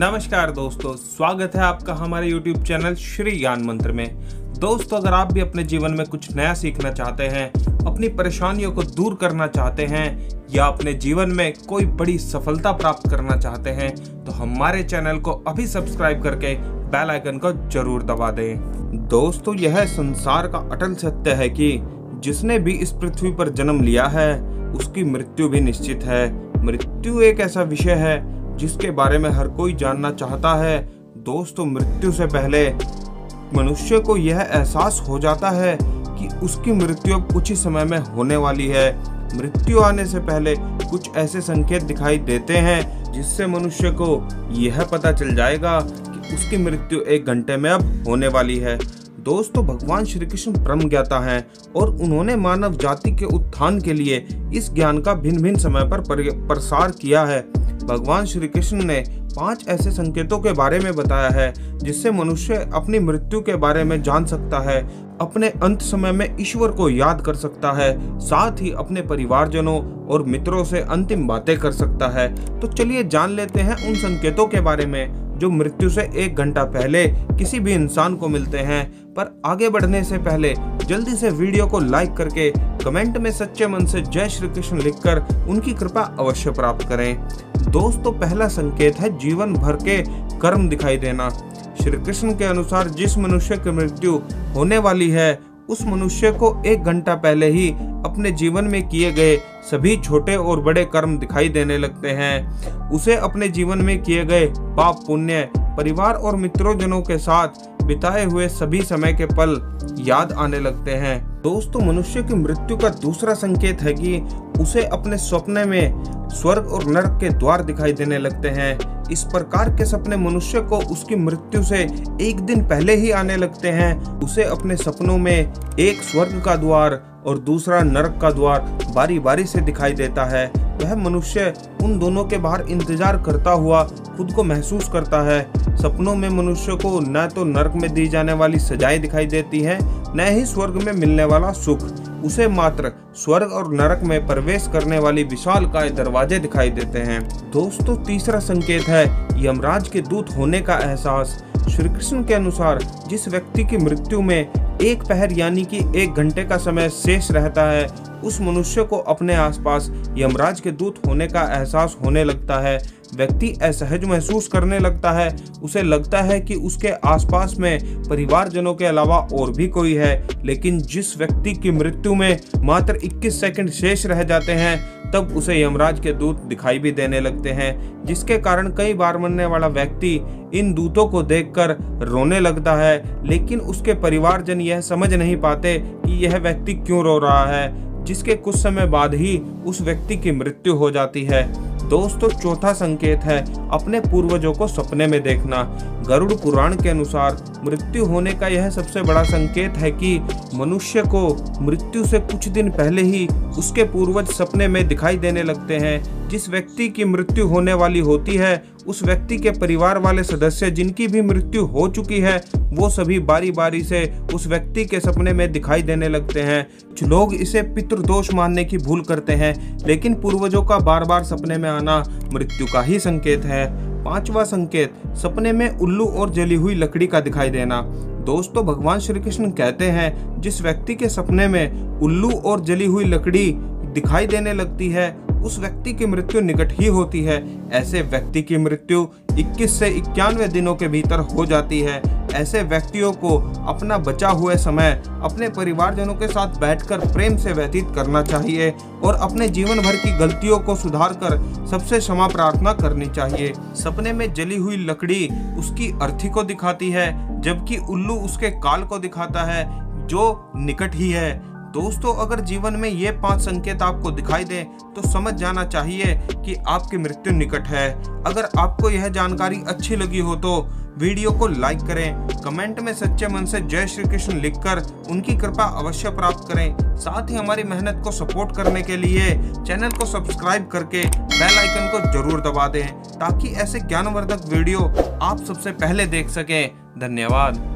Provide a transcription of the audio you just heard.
नमस्कार दोस्तों, स्वागत है आपका हमारे YouTube चैनल श्री ज्ञान मंत्र में। दोस्तों, अगर आप भी अपने जीवन में कुछ नया सीखना चाहते हैं, अपनी परेशानियों को दूर करना चाहते हैं या अपने जीवन में कोई बड़ी सफलता प्राप्त करना चाहते हैं तो हमारे चैनल को अभी सब्सक्राइब करके बेल आइकन को जरूर दबा दें। दोस्तों, यह संसार का अटल सत्य है कि जिसने भी इस पृथ्वी पर जन्म लिया है उसकी मृत्यु भी निश्चित है। मृत्यु एक ऐसा विषय है जिसके बारे में हर कोई जानना चाहता है। दोस्तों, मृत्यु से पहले मनुष्य को यह एहसास हो जाता है कि उसकी मृत्यु अब कुछ ही समय में होने वाली है। मृत्यु आने से पहले कुछ ऐसे संकेत दिखाई देते हैं जिससे मनुष्य को यह पता चल जाएगा कि उसकी मृत्यु 1 घंटे में अब होने वाली है। दोस्तों, भगवान श्री कृष्ण ब्रह्म ज्ञाता हैं और उन्होंने मानव जाति के उत्थान के लिए इस ज्ञान का भिन्न भिन्न समय पर प्रसार किया है। भगवान श्री कृष्ण ने 5 ऐसे संकेतों के बारे में बताया है जिससे मनुष्य अपनी मृत्यु के बारे में जान सकता है, अपने अंत समय में ईश्वर को याद कर सकता है, साथ ही अपने परिवारजनों और मित्रों से अंतिम बातें कर सकता है। तो चलिए जान लेते हैं उन संकेतों के बारे में जो मृत्यु से 1 घंटा पहले किसी भी इंसान को मिलते हैं। पर आगे बढ़ने से पहले जल्दी से वीडियो को लाइक करके कमेंट में सच्चे मन से जय श्री कृष्ण लिखकर उनकी कृपा अवश्य प्राप्त करें। दोस्तों, पहला संकेत है जीवन भर के कर्म दिखाई देना। श्री कृष्ण के अनुसार जिस मनुष्य की मृत्यु होने वाली है उस मनुष्य को 1 घंटा पहले ही अपने जीवन में किए गए सभी छोटे और बड़े कर्म दिखाई देने लगते हैं। उसे अपने जीवन में किए गए पाप पुण्य, परिवार और मित्रों के साथ बिताए हुए सभी समय के पल याद आने लगते हैं। दोस्तों, मनुष्य की मृत्यु का दूसरा संकेत है कि उसे अपने सपने में स्वर्ग और नरक के द्वार दिखाई देने लगते हैं। इस प्रकार के सपने मनुष्य को उसकी मृत्यु से 1 दिन पहले ही आने लगते हैं। उसे अपने सपनों में एक स्वर्ग का द्वार और दूसरा नरक का द्वार बारी बारी से दिखाई देता है। वह मनुष्य उन दोनों के बाहर इंतजार करता हुआ खुद को महसूस करता है। सपनों में मनुष्य को न तो नरक में दी जाने वाली सजाएं दिखाई देती हैं, न ही स्वर्ग में मिलने वाला सुख। उसे मात्र स्वर्ग और नरक में प्रवेश करने वाली विशालकाय दरवाजे दिखाई देते हैं। दोस्तों, तीसरा संकेत है यमराज के दूत होने का एहसास। श्री कृष्ण के अनुसार जिस व्यक्ति की मृत्यु में 1 पहर यानी कि 1 घंटे का समय शेष रहता है उस मनुष्य को अपने आसपास यमराज के दूत होने का एहसास होने लगता है। व्यक्ति असहज महसूस करने लगता है। उसे लगता है कि उसके आसपास में परिवारजनों के अलावा और भी कोई है। लेकिन जिस व्यक्ति की मृत्यु में मात्र 21 सेकंड शेष रह जाते हैं तब उसे यमराज के दूत दिखाई भी देने लगते हैं, जिसके कारण कई बार मरने वाला व्यक्ति इन दूतों को देखकर रोने लगता है। लेकिन उसके परिवारजन यह समझ नहीं पाते कि यह व्यक्ति क्यों रो रहा है, जिसके कुछ समय बाद ही उस व्यक्ति की मृत्यु हो जाती है। दोस्तों, चौथा संकेत है अपने पूर्वजों को सपने में देखना। गरुड़ पुराण के अनुसार मृत्यु होने का यह सबसे बड़ा संकेत है कि मनुष्य को मृत्यु से कुछ दिन पहले ही उसके पूर्वज सपने में दिखाई देने लगते हैं। जिस व्यक्ति की मृत्यु होने वाली होती है उस व्यक्ति के परिवार वाले सदस्य जिनकी भी मृत्यु हो चुकी है वो सभी बारी बारी से उस व्यक्ति के सपने में दिखाई देने लगते हैं। कुछ लोग इसे पितृदोष मानने की भूल करते हैं, लेकिन पूर्वजों का बार बार सपने में आना मृत्यु का ही संकेत है। 5वां संकेत सपने में उल्लू और जली हुई लकड़ी का दिखाई देना। दोस्तों, भगवान श्री कृष्ण कहते हैं जिस व्यक्ति के सपने में उल्लू और जली हुई लकड़ी दिखाई देने लगती है उस व्यक्ति की मृत्यु निकट ही होती है। ऐसे व्यक्ति की मृत्यु 21 से 91 दिनों के भीतर हो जाती है। ऐसे व्यक्तियों को अपना बचा हुए समय अपने परिवारजनों के साथ बैठकर प्रेम से व्यतीत करना चाहिए और अपने जीवन भर की गलतियों को सुधार कर सबसे क्षमा प्रार्थना करनी चाहिए। सपने में जली हुई लकड़ी उसकी अर्थी को दिखाती है, जबकि उल्लू उसके काल को दिखाता है जो निकट ही है। दोस्तों, अगर जीवन में ये 5 संकेत आपको दिखाई दे तो समझ जाना चाहिए कि आपकी मृत्यु निकट है। अगर आपको यह जानकारी अच्छी लगी हो तो वीडियो को लाइक करें, कमेंट में सच्चे मन से जय श्री कृष्ण लिखकर उनकी कृपा अवश्य प्राप्त करें। साथ ही हमारी मेहनत को सपोर्ट करने के लिए चैनल को सब्सक्राइब करके बेल आइकन को जरूर दबा दें ताकि ऐसे ज्ञानवर्धक वीडियो आप सबसे पहले देख सकें। धन्यवाद।